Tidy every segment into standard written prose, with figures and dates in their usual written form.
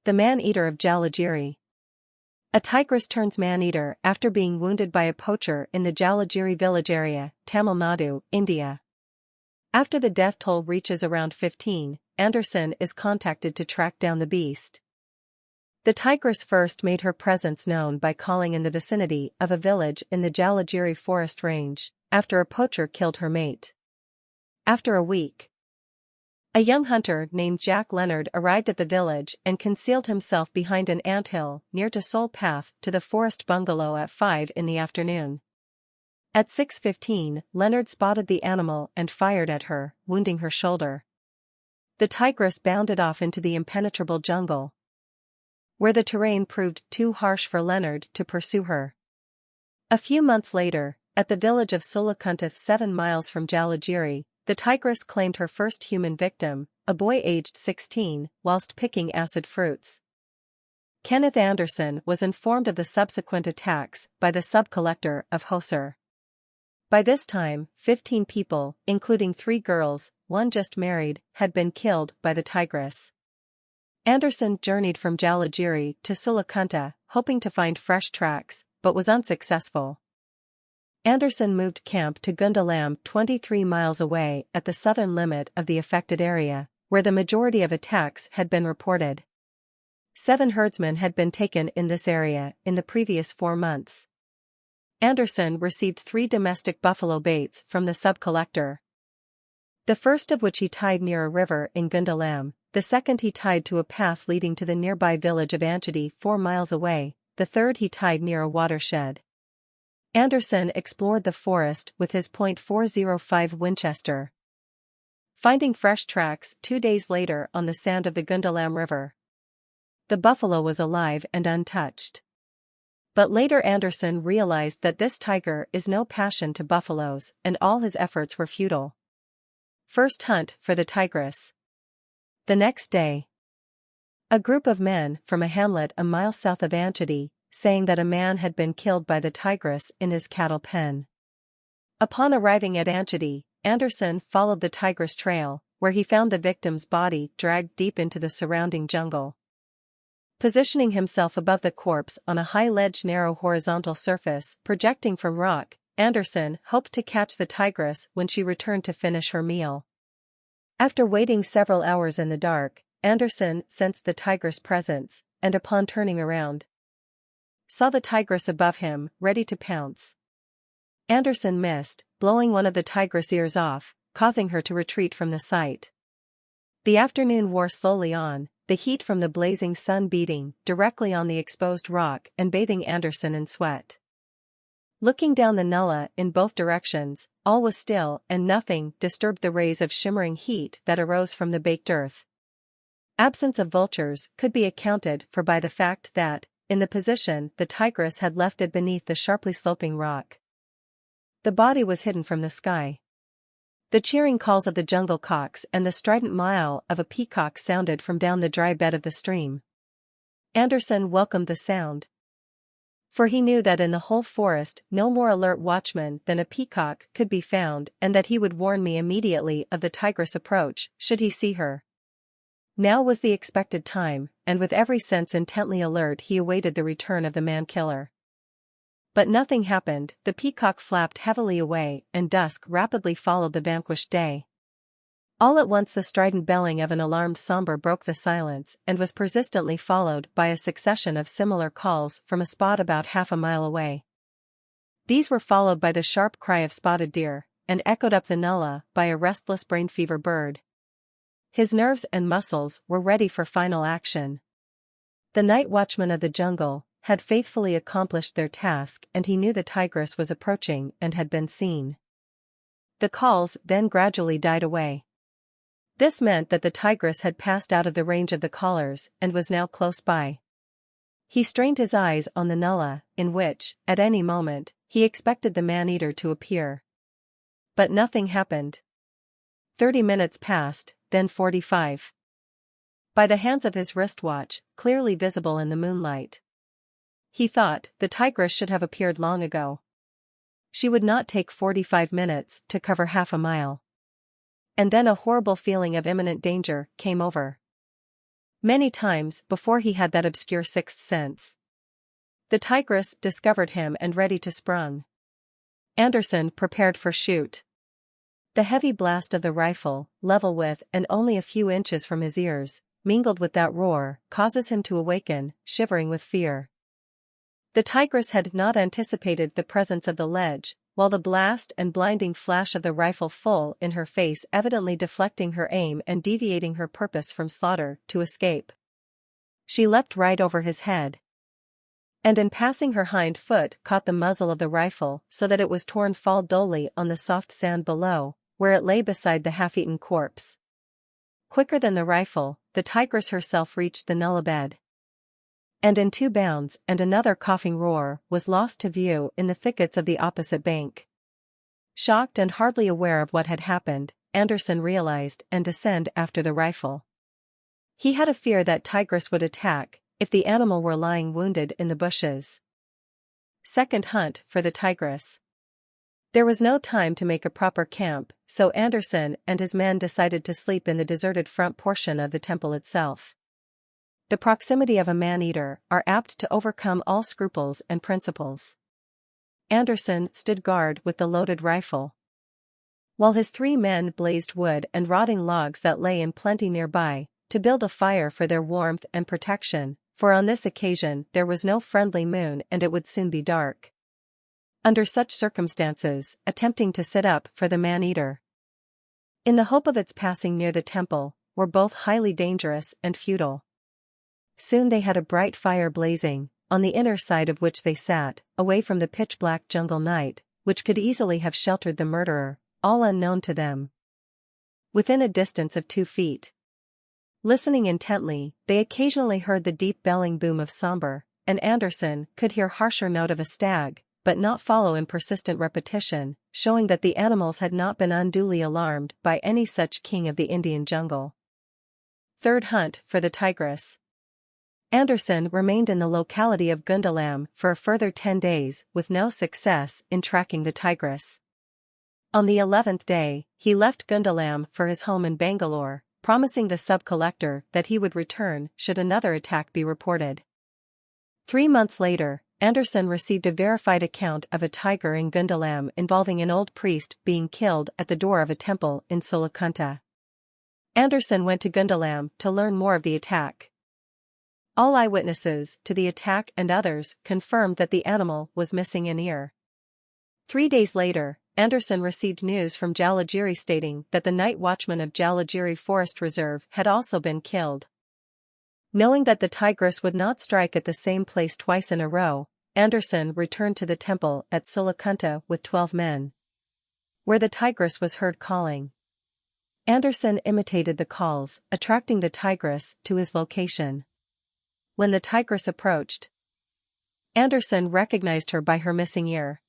The man-eater of Jowlagiri. A tigress turns man-eater after being wounded by a poacher in the Jowlagiri village area, Tamil Nadu, India. After the death toll reaches around 15, Anderson is contacted to track down the beast. The tigress first made her presence known by calling in the vicinity of a village in the Jowlagiri forest range, after a poacher killed her mate. After a week, a young hunter named Jack Leonard arrived at the village and concealed himself behind an anthill near to Sole Path to the forest bungalow at 5 in the afternoon. At 6:15, Leonard spotted the animal and fired at her, wounding her shoulder. The tigress bounded off into the impenetrable jungle, where the terrain proved too harsh for Leonard to pursue her. A few months later, at the village of Sulakuntath 7 miles from Jowlagiri, the tigress claimed her first human victim, a boy aged 16, whilst picking acid fruits. Kenneth Anderson was informed of the subsequent attacks by the sub-collector of Hosur. By this time, 15 people, including 3 girls, one just married, had been killed by the tigress. Anderson journeyed from Jowlagiri to Sulakunta, hoping to find fresh tracks, but was unsuccessful. Anderson moved camp to Gundalam 23 miles away at the southern limit of the affected area, where the majority of attacks had been reported. 7 herdsmen had been taken in this area in the previous 4 months. Anderson received 3 domestic buffalo baits from the sub-collector. The first of which he tied near a river in Gundalam, the second he tied to a path leading to the nearby village of Anchadi 4 miles away, the third he tied near a watershed. Anderson explored the forest with his .405 Winchester, finding fresh tracks 2 days later on the sand of the Gundalam River. The buffalo was alive and untouched. But later Anderson realized that this tiger is no passion to buffaloes, and all his efforts were futile. First hunt for the tigress. The next day, a group of men from a hamlet a mile south of Anchadi, saying that a man had been killed by the tigress in his cattle pen. Upon arriving at Anchadi, Anderson followed the tigress trail, where he found the victim's body dragged deep into the surrounding jungle. Positioning himself above the corpse on a high ledge narrow horizontal surface projecting from rock, Anderson hoped to catch the tigress when she returned to finish her meal. After waiting several hours in the dark, Anderson sensed the tigress' presence, and upon turning around, saw the tigress above him, ready to pounce. Anderson missed, blowing one of the tigress' ears off, causing her to retreat from the sight. The afternoon wore slowly on, the heat from the blazing sun beating directly on the exposed rock and bathing Anderson in sweat. Looking down the nullah in both directions, all was still and nothing disturbed the rays of shimmering heat that arose from the baked earth. Absence of vultures could be accounted for by the fact that, in the position the tigress had left it beneath the sharply sloping rock, the body was hidden from the sky. The cheering calls of the jungle cocks and the strident meow of a peacock sounded from down the dry bed of the stream. Anderson welcomed the sound, for he knew that in the whole forest no more alert watchman than a peacock could be found, and that he would warn me immediately of the tigress' approach, should he see her. Now was the expected time, and with every sense intently alert he awaited the return of the man-killer. But nothing happened, the peacock flapped heavily away, and dusk rapidly followed the vanquished day. All at once the strident belling of an alarmed sombre broke the silence, and was persistently followed by a succession of similar calls from a spot about half a mile away. These were followed by the sharp cry of spotted deer, and echoed up the nullah by a restless brain fever bird. His nerves and muscles were ready for final action. The night watchmen of the jungle had faithfully accomplished their task, and he knew the tigress was approaching and had been seen. The calls then gradually died away. This meant that the tigress had passed out of the range of the callers and was now close by. He strained his eyes on the nullah, in which, at any moment, he expected the man-eater to appear. But nothing happened. 30 minutes passed, then 45. By the hands of his wristwatch, clearly visible in the moonlight, he thought the tigress should have appeared long ago. She would not take 45 minutes to cover half a mile. And then a horrible feeling of imminent danger came over Many times before he had that obscure sixth sense. The tigress discovered him and ready to sprung. Anderson prepared for shoot. The heavy blast of the rifle, level with and only a few inches from his ears, mingled with that roar, causes him to awaken, shivering with fear. The tigress had not anticipated the presence of the ledge, while the blast and blinding flash of the rifle full in her face evidently deflecting her aim and deviating her purpose from slaughter to escape. She leapt right over his head, and in passing her hind foot caught the muzzle of the rifle so that it was torn fall dully on the soft sand below, where it lay beside the half-eaten corpse. Quicker than the rifle, the tigress herself reached the nullabed. And in 2 bounds and another coughing roar was lost to view in the thickets of the opposite bank. Shocked and hardly aware of what had happened, Anderson realized and descended after the rifle. He had a fear that tigress would attack if the animal were lying wounded in the bushes. Second hunt for the tigress. There was no time to make a proper camp, so Anderson and his men decided to sleep in the deserted front portion of the temple itself. The proximity of a man-eater are apt to overcome all scruples and principles. Anderson stood guard with the loaded rifle, while his 3 men blazed wood and rotting logs that lay in plenty nearby, to build a fire for their warmth and protection, for on this occasion there was no friendly moon and it would soon be dark. Under such circumstances, attempting to sit up for the man-eater, in the hope of its passing near the temple, were both highly dangerous and futile. Soon they had a bright fire blazing, on the inner side of which they sat, away from the pitch-black jungle night, which could easily have sheltered the murderer, all unknown to them. Within a distance of 2 feet. Listening intently, they occasionally heard the deep belling boom of somber, and Anderson could hear harsher note of a stag, but not follow in persistent repetition, showing that the animals had not been unduly alarmed by any such king of the Indian jungle. Third hunt for the tigress. Anderson remained in the locality of Gundalam for a further 10 days with no success in tracking the tigress. On the 11th day, he left Gundalam for his home in Bangalore, promising the sub-collector that he would return should another attack be reported. 3 months later, Anderson received a verified account of a tiger in Gundalam involving an old priest being killed at the door of a temple in Sulakunta. Anderson went to Gundalam to learn more of the attack. All eyewitnesses to the attack and others confirmed that the animal was missing an ear. 3 days later, Anderson received news from Jowlagiri stating that the night watchman of Jowlagiri Forest Reserve had also been killed. Knowing that the tigress would not strike at the same place twice in a row, Anderson returned to the temple at Sulakunta with 12 men, where the tigress was heard calling. Anderson imitated the calls, attracting the tigress to his location. When the tigress approached, Anderson recognized her by her missing ear.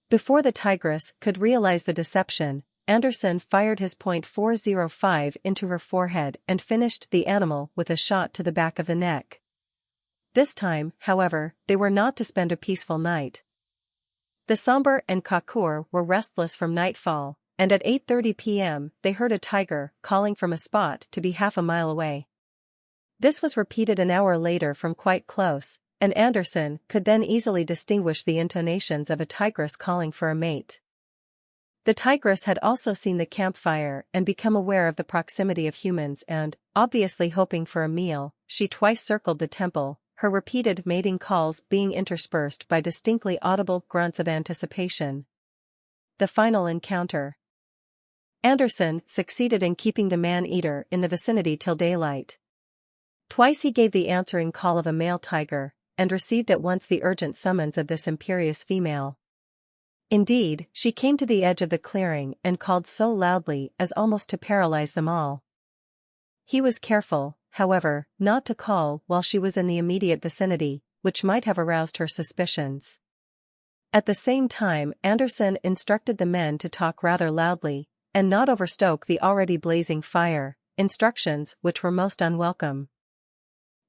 Before the tigress could realize the deception, Anderson fired his .405 into her forehead and finished the animal with a shot to the back of the neck. This time, however, they were not to spend a peaceful night. The Sambar and Kakur were restless from nightfall, and at 8:30 p.m. they heard a tiger calling from a spot to be half a mile away. This was repeated an hour later from quite close, and Anderson could then easily distinguish the intonations of a tigress calling for a mate. The tigress had also seen the campfire and become aware of the proximity of humans and, obviously hoping for a meal, she twice circled the temple, her repeated mating calls being interspersed by distinctly audible grunts of anticipation. The final encounter. Anderson succeeded in keeping the man-eater in the vicinity till daylight. Twice he gave the answering call of a male tiger, and received at once the urgent summons of this imperious female. Indeed, she came to the edge of the clearing and called so loudly as almost to paralyze them all. He was careful, however, not to call while she was in the immediate vicinity, which might have aroused her suspicions. At the same time, Anderson instructed the men to talk rather loudly, and not overstoke the already blazing fire, instructions which were most unwelcome.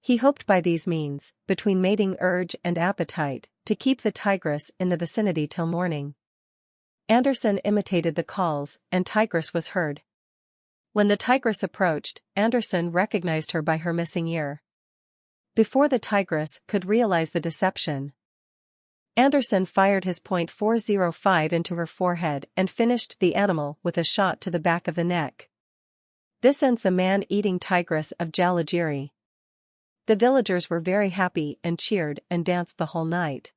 He hoped by these means, between mating urge and appetite, to keep the tigress in the vicinity till morning. Anderson imitated the calls, and tigress was heard. When the tigress approached, Anderson recognized her by her missing ear. Before the tigress could realize the deception, Anderson fired his .405 into her forehead and finished the animal with a shot to the back of the neck. This ends the man-eating tigress of Jowlagiri. The villagers were very happy and cheered and danced the whole night.